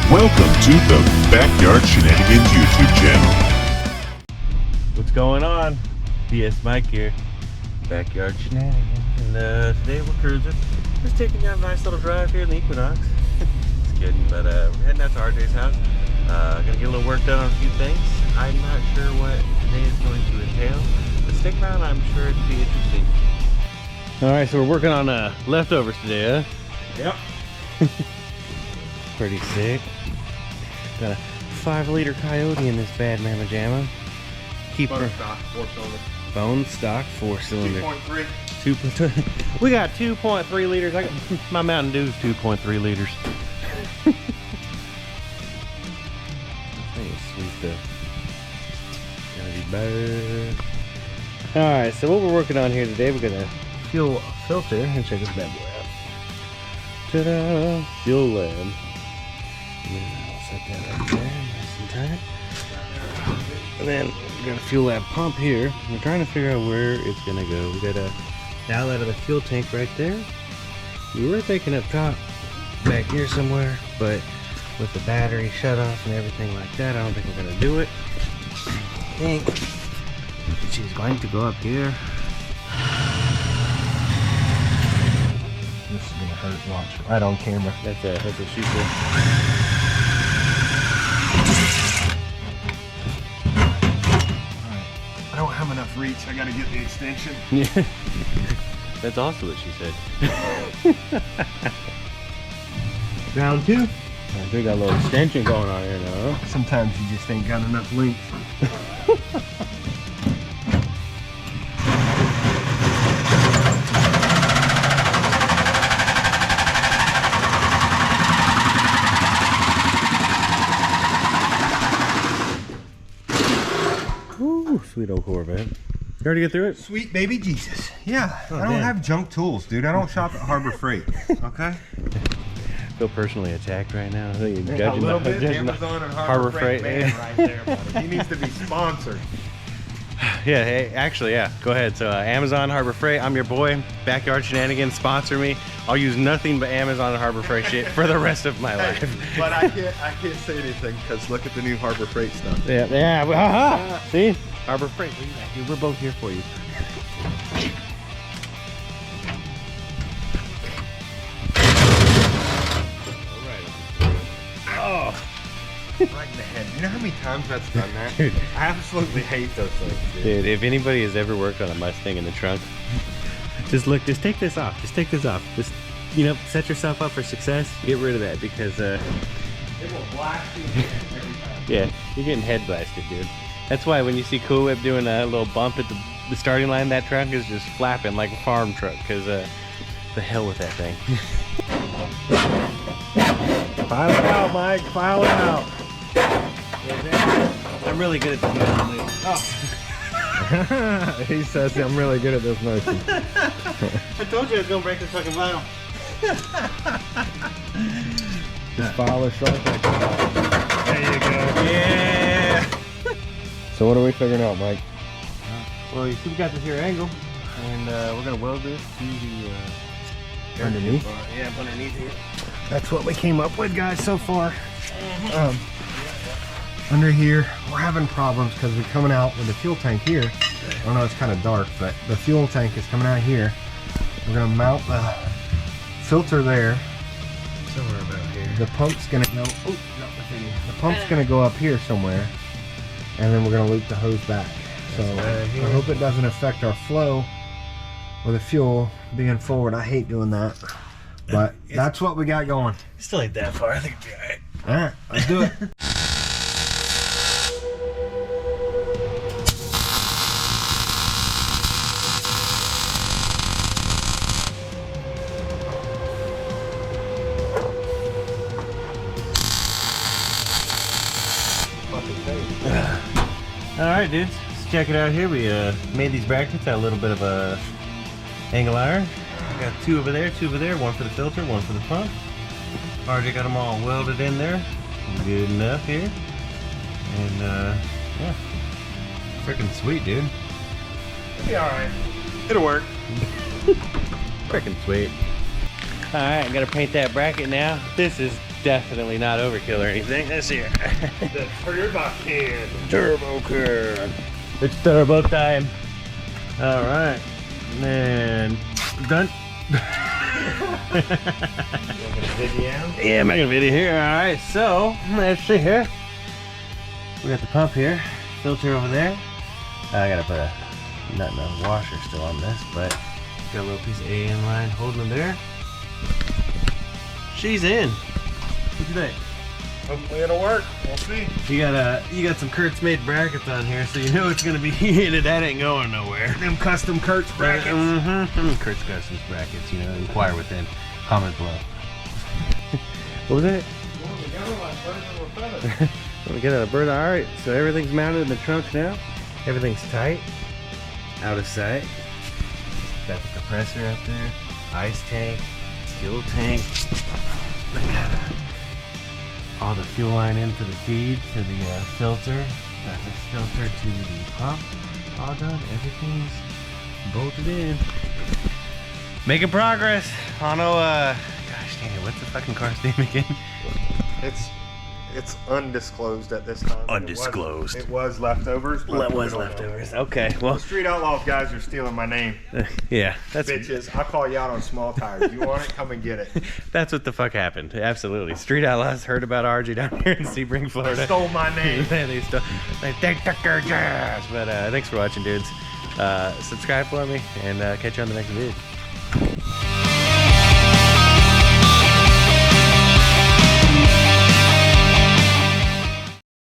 Welcome to the Backyard Shenanigans YouTube channel. What's going on? PS Mike here, Backyard Shenanigans, and today we're cruising. Just taking down a nice little drive here in the Equinox. Just kidding, but we're heading out to RJ's house. Gonna get a little work done on a few things. I'm not sure what today is going to entail, but stick around, I'm sure it'll be interesting. Alright, so we're working on leftovers today, huh? Yep. Pretty sick. Got a 5-liter Coyote in this bad mamma jamma. Bone stock, 4-cylinder. Bone stock 4-cylinder. 2.3. We got 2.3 liters. I got my Mountain Dew's 2.3 liters. Sweet stuff. Gotta be bad. Alright, so what we're working on here today, we're gonna fuel filter and check this bad boy out. Ta-da! Fuel lab. I'll set that up there, nice and tight. And then we got a fuel lab pump here. We're trying to figure out where it's gonna go. We got a outlet of the fuel tank right there. We were thinking up top, back here somewhere, but with the battery shut off and everything like that, I don't think we're gonna do it. I think she's going to go up here. This is gonna hurt. Watch. Right on camera. That's what she said. I don't have enough reach. I gotta get the extension. Yeah. That's also what she said. Round 2. I think we got a little extension going on here now. Sometimes you just ain't got enough length. Ooh, sweet old Corvette. You ready to get through it? Sweet baby Jesus. Yeah, Oh, I don't damn. have junk tools, dude. I don't shop at Harbor Freight. Okay? I feel personally attacked right now. I think you're A judging little the, bit. judging the Amazon and Harbor Freight man yeah. right there, buddy. He needs to be sponsored. Yeah, hey, actually, yeah, go ahead. So Amazon, Harbor Freight, I'm your boy. Backyard Shenanigans, sponsor me. I'll use nothing but Amazon and Harbor Freight shit for the rest of my life. But I can't say anything because look at the new Harbor Freight stuff. Yeah, yeah, see? Harbor Freight, where you at, dude? We're both here for you. Oh, right in the head. You know how many times that's done that? Dude. I absolutely hate those things, dude. Dude, if anybody has ever worked on a Mustang in the trunk, just take this off. Just take this off. Just, you know, set yourself up for success. Get rid of that because, It will blast you every time. yeah, you're getting head blasted, dude. That's why when you see Cool Whip doing a little bump at the starting line, that trunk is just flapping like a farm truck because, the hell with that thing. File it out, Mike. File it out. I'm really good at this motion. Oh. He says I'm really good at this motion. I told you I was gonna break this fucking vinyl. Just file a sharp like that. There you go. Yeah. So what are we figuring out, Mike? Well, you see, we got this here angle, and we're gonna weld this to the Underneath? Yeah, underneath here. That's what we came up with, guys, so far. Under here, we're having problems because we're coming out with the fuel tank here. I know it's kind of dark, but the fuel tank is coming out here. We're gonna mount the filter there. Somewhere about here. The pump's gonna go. Oh, not the thing. The pump's gonna go up here somewhere, and then we're gonna loop the hose back. So I hope it doesn't affect our flow with the fuel being forward. I hate doing that, but that's what we got going. Still ain't that far. I think it'll be alright. All right, let's do it. Alright, dudes. Let's check it out here. We made these brackets out of a little bit of a angle iron. Got two over there, one for the filter, one for the pump. RJ got them all welded in there. Good enough here. And yeah. Freaking sweet, dude. It'll be alright. It'll work. Freaking sweet. Alright, I gotta paint that bracket now. This is definitely not overkill or anything this year. The turbo can. Turbo can. It's turbo time. All right, and done. Yeah, I'm making a video here. All right, so let's see here. We got the pump here, filter over there. I gotta put a nut and a washer still on this, but got a little piece of AN line holding them there. She's in. What do you think? Hopefully it'll work. We'll see. You got some Kurt's made brackets on here, so you know it's gonna be heated. That ain't going nowhere. Them custom Kurt's brackets. Kurt's Customs brackets. You know, inquire within. Comment below. What was that? Let me get out a bird. All right, so everything's mounted in the trunk now. Everything's tight, out of sight. Got the compressor up there, ice tank, fuel tank. All the fuel line into the feed to the filter. Got this filter to the pump. All done. Everything's bolted in. Making progress. I know. Gosh dang it! What's the fucking car's name again? It's undisclosed at this time. Undisclosed. It was leftovers. That was leftovers. Okay, well. The Street Outlaws guys are stealing my name. Yeah, that's Bitches, I'll call you out on small tires. You want it? Come and get it. That's what the fuck happened. Absolutely. Street Outlaws heard about RG down here in Sebring, Florida. They stole my name. They took their jazz. But thanks for watching, dudes. Subscribe for me, and catch you on the next video.